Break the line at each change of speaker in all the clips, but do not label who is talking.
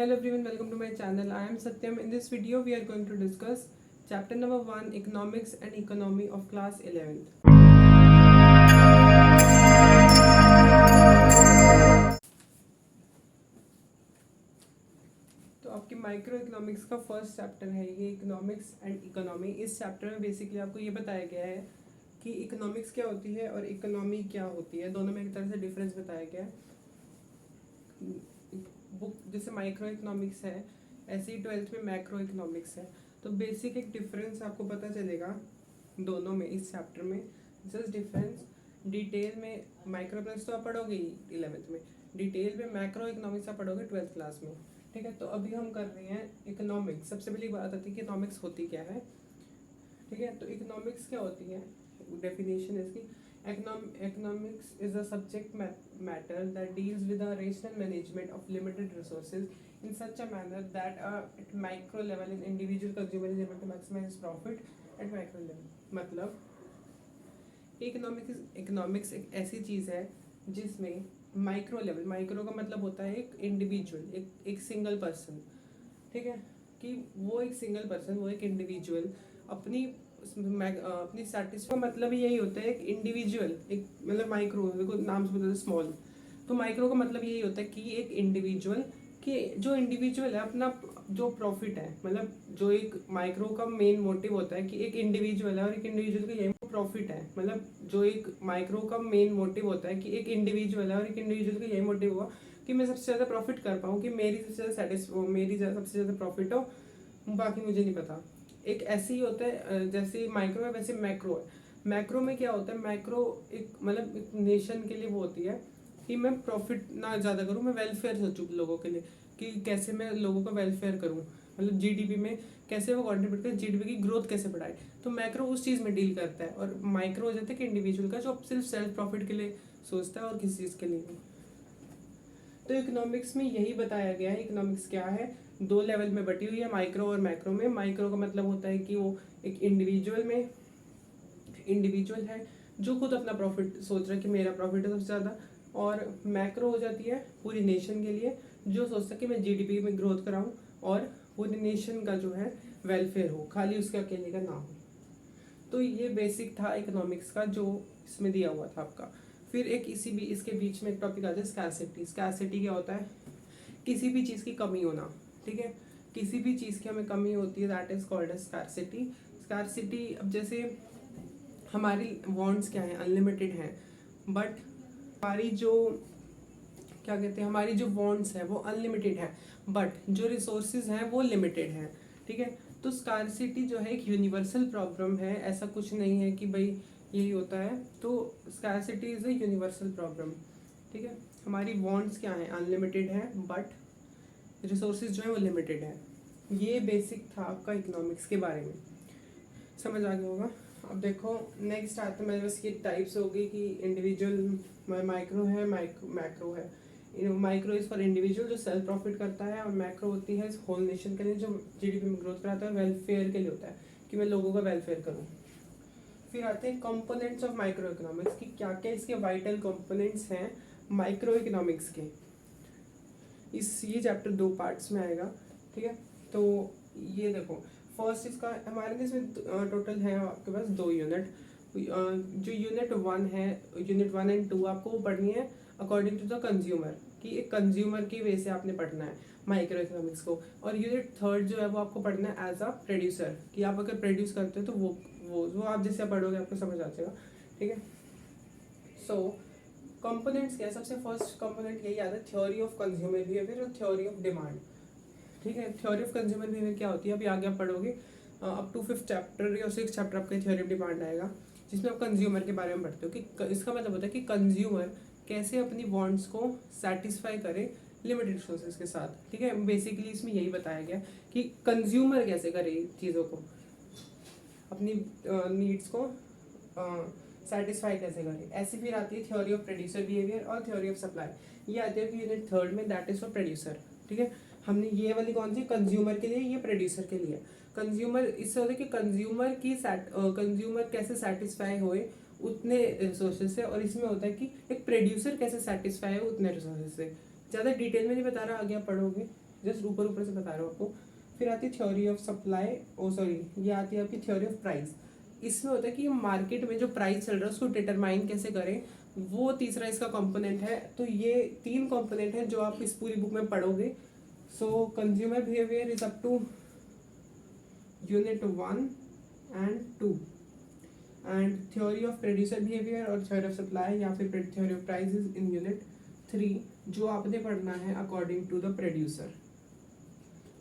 Hello everyone, welcome to my channel. I am Satyam. In this video, we are going to discuss chapter number 1, Economics and Economy of class 11th. तो आपकी micro economics का first chapter है ये economics and economy. इस chapter में basically आपको ये बताया गया है कि इकोनॉमिक्स क्या होती है और इकोनॉमी क्या होती है। दोनों में एक तरह से डिफरेंस बताया गया है। बुक जैसे माइक्रो इकोनॉमिक्स है, ऐसे ही 12th में मैक्रो इकोनॉमिक्स है। तो बेसिक एक डिफरेंस आपको पता चलेगा दोनों में इस चैप्टर में। जस्ट डिफरेंस डिटेल में माइक्रो इकोनॉमिक्स तो आप पढ़ोगे ही 11th में, डिटेल में मैक्रो इकोनॉमिक्स आप पढ़ोगे 12th क्लास में। ठीक है, तो अभी हम कर रहे हैं इकोनॉमिक्स। सबसे पहली बात आती है कि इकोनॉमिक्स होती क्या है। ठीक है, तो इकोनॉमिक्स क्या होती है, डेफिनेशन इसकी। Economics is a subject matter that deals with the rational management of limited resources in such a manner that at micro level an individual consumer is able to maximize his profit at macro level। मतलब economics एक ऐसी चीज़ है जिसमें micro level, micro का मतलब होता है एक इंडिविजुअल, एक सिंगल पर्सन। ठीक है, कि वो एक सिंगल पर्सन, वो एक इंडिविजुअल अपनी सेटिस्फाई, मतलब यही होता है एक इंडिविजुअल, एक मतलब माइक्रो, देखो नाम से बताते स्मॉल। तो माइक्रो का मतलब यही होता है कि एक इंडिविजुअल, कि जो इंडिविजुअल है अपना जो प्रॉफिट है, मतलब जो एक माइक्रो का मेन मोटिव होता है कि एक इंडिविजुअल है और एक इंडिविजुअल का यही प्रॉफिट है। मतलब जो एक माइक्रो का मेन मोटिव होता है कि एक इंडिविजुअल है और एक इंडिविजुअल का यही मोटिव हुआ कि मैं सबसे ज़्यादा प्रॉफिट कर पाऊँ, कि मेरी सबसे ज़्यादा मेरी सबसे ज़्यादा प्रॉफिट हो, बाकी मुझे नहीं पता। एक ऐसे ही होता है जैसे माइक्रो है वैसे मैक्रो है। मैक्रो में क्या होता है, मैक्रो एक मतलब एक नेशन के लिए वो होती है कि मैं प्रॉफिट ना ज़्यादा करूँ, मैं वेलफेयर सोचूँ लोगों के लिए कि कैसे मैं लोगों का वेलफेयर करूँ, मतलब जीडीपी में कैसे वो कॉन्ट्रीब्यूट करें, जीडीपी की ग्रोथ कैसे बढ़ाए। तो मैक्रो उस चीज़ में डील करता है, और माइक्रो हो जाता है कि इंडिविजुअल का जो सिर्फ सेल्फ प्रॉफिट के लिए सोचता है और किसी चीज़ के लिए नहीं। तो इकोनॉमिक्स में यही बताया गया है। इकोनॉमिक्स क्या है, दो लेवल में बटी हुई है, माइक्रो और मैक्रो में। माइक्रो का मतलब होता है कि वो एक इंडिविजुअल है जो खुद अपना प्रॉफिट सोच रहा है कि मेरा प्रॉफिट है सबसे ज़्यादा। और मैक्रो हो जाती है पूरी नेशन के लिए, जो सोचता है कि मैं जीडीपी में ग्रोथ कराऊँ और पूरी नेशन का जो है वेलफेयर हो, खाली उसके अकेले का ना हो। तो ये बेसिक था इकोनॉमिक्स का जो इसमें दिया हुआ था आपका। फिर एक इसके बीच में एक टॉपिक आता है स्कैरसिटी। स्कैरसिटी क्या होता है, किसी भी चीज़ की कमी होना। ठीक है, किसी भी चीज़ की हमें कमी होती है, that is called as scarcity. Scarcity, अब जैसे हमारी वांट्स क्या है, अनलिमिटेड हैं, बट हमारी जो क्या कहते हैं, हमारी जो वांट्स है वो अनलिमिटेड है, बट जो रिसोर्सेज हैं वो लिमिटेड हैं। ठीक है, तो स्कार्सिटी जो है एक यूनिवर्सल प्रॉब्लम है, ऐसा कुछ नहीं है कि भाई यही होता है। तो scarcity is a universal problem. ठीक है, हमारी वांट्स क्या है, अनलिमिटेड है, बट रिसोर्सेज जो है वो लिमिटेड है। ये बेसिक था आपका इकोनॉमिक्स के बारे में, समझ आ गया होगा। अब देखो नेक्स्ट आते मेरे पास ये टाइप्स हो गई कि इंडिविजुअल माइक्रो है, मैक्रो है। माइक्रो इज फॉर इंडिविजुअल जो सेल्फ प्रॉफिट करता है, और मैक्रो होती है इस होल नेशन के लिए जो जीडीपी में ग्रोथ कराता है, वेलफेयर के लिए होता है कि मैं लोगों का वेलफेयर करूँ। फिर आते हैं कंपोनेंट्स ऑफ माइक्रो इकोनॉमिक्स की, क्या क्या इसके वाइटल कंपोनेंट्स हैं माइक्रो इकोनॉमिक्स के। ये चैप्टर 2 पार्ट्स में आएगा। ठीक है, तो ये देखो फर्स्ट इसका हमारे इसमें टोटल है आपके पास 2 यूनिट। जो यूनिट 1 है, यूनिट 1 एंड 2 आपको पढ़नी है अकॉर्डिंग टू द कंज्यूमर, कि एक कंज्यूमर की वे से आपने पढ़ना है माइक्रो इकोनॉमिक्स को। और यूनिट 3 जो है वो आपको पढ़ना है एज अ प्रोड्यूसर, कि आप अगर प्रोड्यूस करते हो तो वो आप जैसे पढ़ोगे आपको समझ आ जाएगा। ठीक है, सो कंपोनेंट्स क्या है, सबसे फर्स्ट कंपोनेंट यही आता है, थ्योरी ऑफ कंज्यूमर बिहेवियर और थ्योरी ऑफ डिमांड। ठीक है, थ्योरी ऑफ कंज्यूमर बिहेवियर क्या होती है अभी आगे आप पढ़ोगे, अप टू 5th चैप्टर या 6th चैप्टर आपका थ्योरी ऑफ डिमांड आएगा, जिसमें आप कंज्यूमर के बारे में पढ़ते हो कि इसका मतलब होता है कि कंज्यूमर कैसे अपनी वांट्स को सेटिस्फाई करे लिमिटेड रिसोर्सेज के साथ। ठीक है, बेसिकली इसमें यही बताया गया कि कंज्यूमर कैसे करे चीज़ों को, अपनी नीड्स को सेटिस्फाई कैसे करें। ऐसे फिर आती है थ्योरी ऑफ प्रोड्यूसर बिहेवियर और थ्योरी ऑफ सप्लाई। ये आती है यूनिट 3 में, दैट इज फॉर प्रोड्यूसर। ठीक है, हमने ये वाली कौन सी, कंज्यूमर के लिए, ये प्रोड्यूसर के लिए। कंज्यूमर इससे होता है कि कंज्यूमर कैसे सेटिस्फाई होए उतने रिसोर्सेज से, और इसमें होता है कि एक प्रोड्यूसर कैसे सेटिस्फाई हो उतने रिसोर्सेज से। ज़्यादा डिटेल में नहीं बता रहा, आगे आप पढ़ोगे। जस्ट ऊपर ऊपर से बता रहा हूँ आपको। फिर आती है theory of supply, oh sorry, ये आती है आपकी थ्योरी ऑफ प्राइस। इसमें होता है कि मार्केट में जो प्राइस चल रहा है उसको डिटरमाइन कैसे करें, वो तीसरा इसका कंपोनेंट है। तो ये 3 कंपोनेंट है जो आप इस पूरी बुक में पढ़ोगे। So consumer behaviour is up to unit 1 and 2, and theory of producer behaviour और थ्योरी ऑफ सप्लाई या फिर theory of prices in unit 3, जो आपने पढ़ना है अकॉर्डिंग टू द प्रोड्यूसर,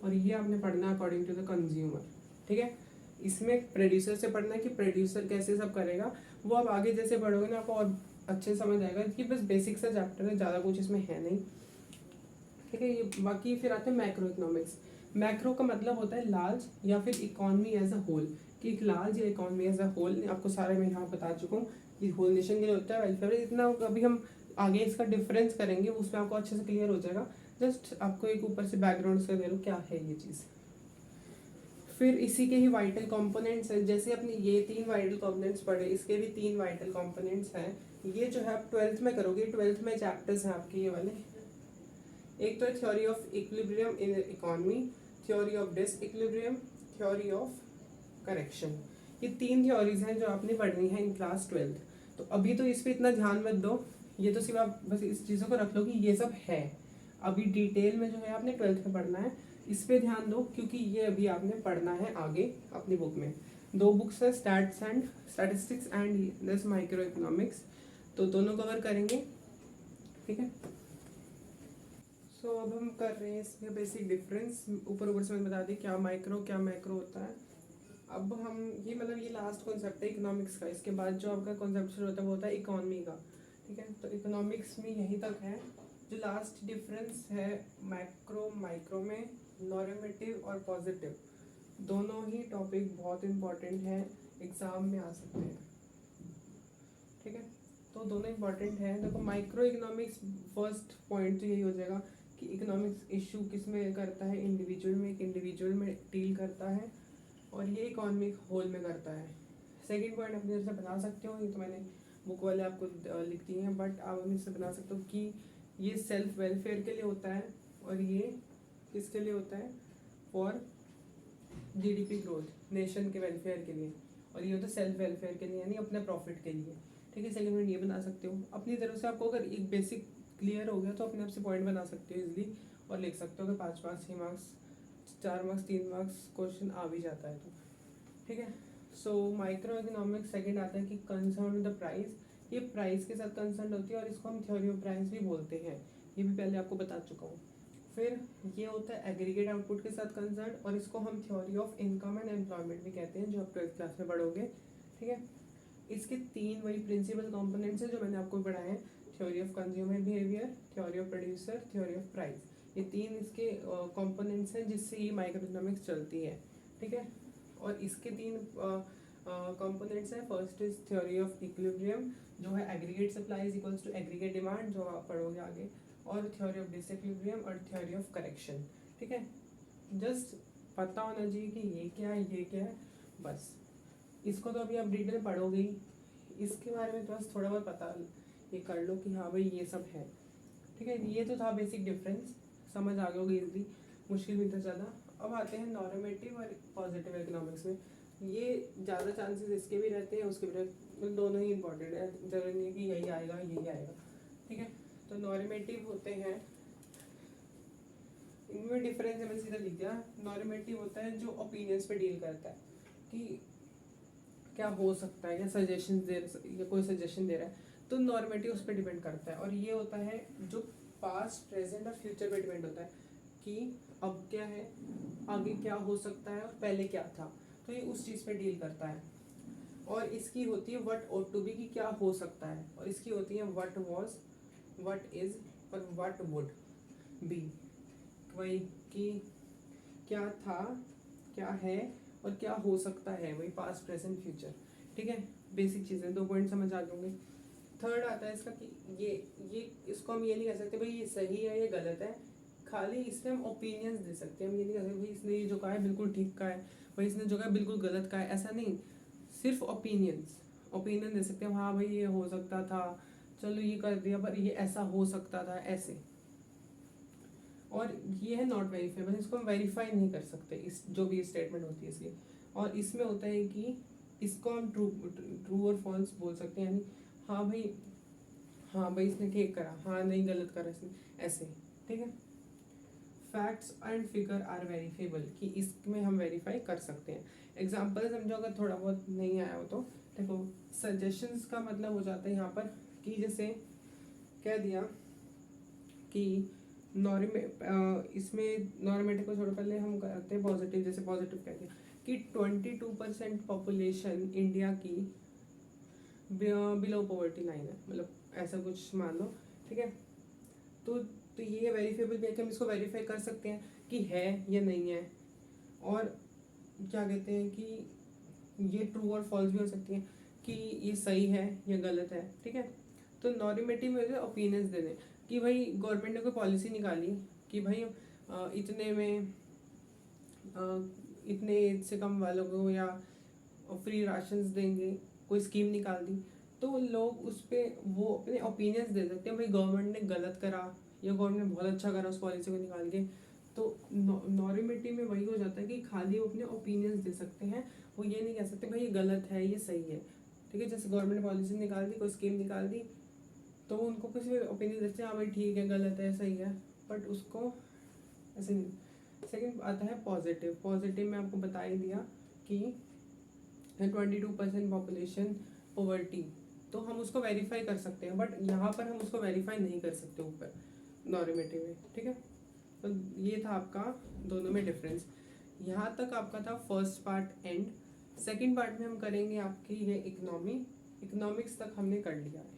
और ये आपने पढ़ना है अकॉर्डिंग टू द कंज्यूमर। ठीक है, इसमें प्रोड्यूसर से पढ़ना है कि प्रोड्यूसर कैसे सब करेगा, वो आप आगे जैसे पढ़ोगे ना आपको और अच्छे समझ आएगा कि बस बेसिक सा चैप्टर है, ज़्यादा कुछ इसमें है नहीं। ठीक है, ये बाकी फिर आते हैं मैक्रो इकोनॉमिक्स। मैक्रो का मतलब होता है लार्ज या फिर इकोनॉमी एज अ होल, कि एक लार्ज या इकोनॉमी एज अ होल, आपको सारे मैं यहाँ बता चुका हूँ कि होल नेशन के लिए होता है वेलफेयर। इतना अभी हम आगे इसका डिफरेंस करेंगे, उसमें आपको अच्छे से क्लियर हो जाएगा। जस्ट आपको एक ऊपर से बैकग्राउंड से दे दो क्या है ये चीज़। फिर इसी के ही वाइटल कंपोनेंट्स हैं, जैसे अपने ये 3 वाइटल कंपोनेंट्स पढ़े, इसके भी 3 वाइटल कंपोनेंट्स हैं। ये जो है आप 12th में करोगे, 12th में चैप्टर्स हैं आपके ये वाले। एक तो है theory of equilibrium in economy, theory of disequilibrium, theory of correction. ये 3 थ्योरीज हैं जो आपने पढ़नी है इन क्लास 12th। तो अभी तो इस पर इतना ध्यान मत दो, ये तो सिर्फ आप बस इस चीज़ों को रख लो कि ये सब है। अभी डिटेल में जो है आपने 12th में पढ़ना है, इस पे ध्यान दो क्योंकि ये अभी आपने पढ़ना है आगे अपनी बुक में। 2 बुक्स है, statistics and this micro economics, तो दोनों कवर करेंगे। ठीक है, सो अब हम कर रहे हैं इसमें बेसिक डिफरेंस। ऊपर ऊपर से मैंने बता दी क्या माइक्रो क्या मैक्रो होता है। अब हम ये मतलब ये लास्ट कॉन्सेप्ट है इकोनॉमिक्स का, इसके बाद जो आपका कॉन्सेप्ट शुरू होता है वो होता है इकोनॉमी का। ठीक है, तो इकोनॉमिक्स में यहीं तक है। जो लास्ट डिफरेंस है मैक्रो माइक्रो में, नॉर्मेटिव और पॉजिटिव, दोनों ही टॉपिक बहुत इंपॉर्टेंट है, एग्जाम में आ सकते हैं। ठीक है, तो दोनों इंपॉर्टेंट है। देखो माइक्रो इकोनॉमिक्स फर्स्ट पॉइंट तो यही हो जाएगा कि इकोनॉमिक्स इशू किस में करता है, इंडिविजुअल में, एक इंडिविजुअल में डील करता है, और ये इकोनॉमिक होल में करता है। सेकंड पॉइंट अपनी तरफ से बना सकते हो, ये तो मैंने बुक वाले आपको लिख दी हैं, बट आप अपनी से बना सकते हो कि ये सेल्फ वेलफेयर के लिए होता है, और ये किसके लिए होता है, फॉर जीडीपी ग्रोथ, नेशन के वेलफेयर के लिए, और ये होता है सेल्फ वेलफेयर के लिए, यानी अपने प्रॉफिट के लिए। ठीक है, सेकंड पॉइंट ये बना सकते हो अपनी तरफ से। आपको अगर एक बेसिक क्लियर हो गया तो अपने आप से पॉइंट बना सकते हो इजीली, और लिख सकते हो कि 5 marks, 6 marks, 4 marks, 3 marks question आ भी जाता है तो। ठीक है, सो माइक्रो इकोनॉमिक्स सेकंड आता है कि कंसर्न विद द प्राइस। ये प्राइस के साथ कंसर्न होती है और इसको हम थ्योरी ऑफ प्राइस भी बोलते हैं, ये भी पहले आपको बता चुका हूँ। फिर ये होता है एग्रीगेट आउटपुट के साथ कंसर्न, और इसको हम theory of income and employment भी कहते हैं, जो आप 12th क्लास में पढ़ोगे। ठीक है, इसके 3 वही प्रिंसिपल कंपोनेंट्स हैं जो मैंने आपको पढ़ाए हैं, theory of consumer behaviour, theory of producer, theory of price. ये 3 इसके कंपोनेंट्स हैं जिससे ये माइक्रो इकोनॉमिक्स चलती है। ठीक है, और इसके 3 कंपोनेंट्स हैं। First is theory of equilibrium, जो है aggregate supply is equals to aggregate demand, जो आप पढ़ोगे आगे, और थ्योरी ऑफ डिसइक्विलिब्रियम और थ्योरी ऑफ करेक्शन। ठीक है, जस्ट पता होना चाहिए कि ये क्या है, ये क्या है, बस। इसको तो अभी आप डिटेल पढ़ोगे ही, इसके बारे में तो बस थोड़ा बहुत पता ये कर लो कि हाँ भाई ये सब है। ठीक है, ये तो था बेसिक डिफरेंस, समझ आ गया होगा इजली, मुश्किल भी था ज़्यादा। अब आते हैं नॉर्मेटिव और पॉजिटिव इकोनॉमिक्स में। ये ज़्यादा चांसेस इसके भी रहते हैं, उसके भी रहते हैं, दोनों ही इंपॉर्टेंट है, जरूरी नहीं है कि यही आएगा यही आएगा। ठीक है, तो नॉर्मेटिव होते हैं, इनमें डिफरेंस है, मैंने सीधा लिख दिया। नॉर्मेटिव होता है जो ओपिनियंस पे डील करता है कि क्या हो सकता है, या सजेशन दे, या कोई सजेशन दे रहा है, तो नॉर्मेटिव उस पर डिपेंड करता है। और ये होता है जो पास्ट, प्रेजेंट और फ्यूचर पे डिपेंड होता है कि अब क्या है, आगे क्या हो सकता है, और पहले क्या था, तो ये उस चीज़ पे डील करता है। और इसकी होती है व्हाट ऑट टू बी, कि क्या हो सकता है, और इसकी होती है व्हाट वाज, व्हाट इज और व्हाट वुड बी, वही कि क्या था, क्या है और क्या हो सकता है, वही पास्ट प्रेजेंट फ्यूचर। ठीक है, बेसिक चीज़ें, 2 पॉइंट समझ आ जाओगे। थर्ड आता है इसका कि ये इसको हम ये नहीं कह सकते भाई ये सही है ये गलत है, खाली इसमें हम ओपिनियंस दे सकते हैं। हम ये नहीं कह सकते भाई इसने ये जो कहा है बिल्कुल ठीक का है, भाई इसने जो कहा है बिल्कुल गलत का है, ऐसा नहीं, सिर्फ ओपिनियन दे सकते हैं। हाँ भाई ये हो सकता था, चलो ये कर दिया, पर ये ऐसा हो सकता था, ऐसे। और ये है नॉट वेरीफाइबल, इसको हम वेरीफाई नहीं कर सकते, इस जो भी स्टेटमेंट होती है इसलिए। और इसमें होता है कि इसको हम ट्रू और फॉल्स बोल सकते हैं, यानी हाँ भाई इसने ठीक करा, हाँ नहीं गलत करा इसने, ऐसे। ठीक है, facts and figure are verifiable, कि इसमें हम वेरीफाई कर सकते हैं। एग्जाम्पल समझो अगर थोड़ा बहुत नहीं आया हो तो देखो, सजेशंस का मतलब हो जाता है यहाँ पर कि जैसे कह दिया कि इसमें नॉर्मेटिव को छोड़ो, पहले हम करते हैं पॉजिटिव। जैसे पॉजिटिव कह दिया कि 22% पॉपुलेशन इंडिया की बिलो पॉवर्टी लाइन है, मतलब ऐसा कुछ मान लो। ठीक है, तो ये वेरीफेबल भी है कि हम इसको वेरीफाई कर सकते हैं कि है या नहीं है। और क्या कहते हैं कि ये ट्रू और फॉल्स भी हो सकती है कि ये सही है या गलत है। ठीक है, तो नॉर्मेटिव में ओपिनियंस देने कि भाई गवर्नमेंट ने कोई पॉलिसी निकाली कि भाई इतने में इतने एज से कम वालों को या फ्री राशंस देंगे, कोई स्कीम निकाल दी, तो लोग उस पर वो अपने ओपिनियंस दे सकते हैं, भाई गवर्नमेंट ने गलत करा या गवर्नमेंट ने बहुत अच्छा करा उस पॉलिसी को निकाल के। तो नॉर्मेटिव में वही हो जाता है कि खाली वो अपने ओपिनियंस दे सकते हैं, वो ये नहीं कह सकते भाई ये गलत है ये सही है। ठीक है, जैसे गवर्नमेंट ने पॉलिसी निकाल दी, कोई स्कीम निकाल दी, तो उनको किसी भी ओपिनियन देते हैं, हाँ भाई ठीक है गलत है सही है, बट उसको ऐसे नहीं। सेकेंड आता है पॉजिटिव। पॉजिटिव में आपको बता ही दिया कि 22% पॉपुलेशन पॉवर्टी, तो हम उसको वेरीफाई कर सकते हैं, बट यहाँ पर हम उसको वेरीफाई नहीं कर सकते ऊपर नॉर्मेटिव में। ठीक है, तो ये था आपका दोनों में डिफरेंस। यहाँ तक आपका था first part and. Second part में हम करेंगे आपकी ये इकोनॉमिक्स तक हमने कर लिया है।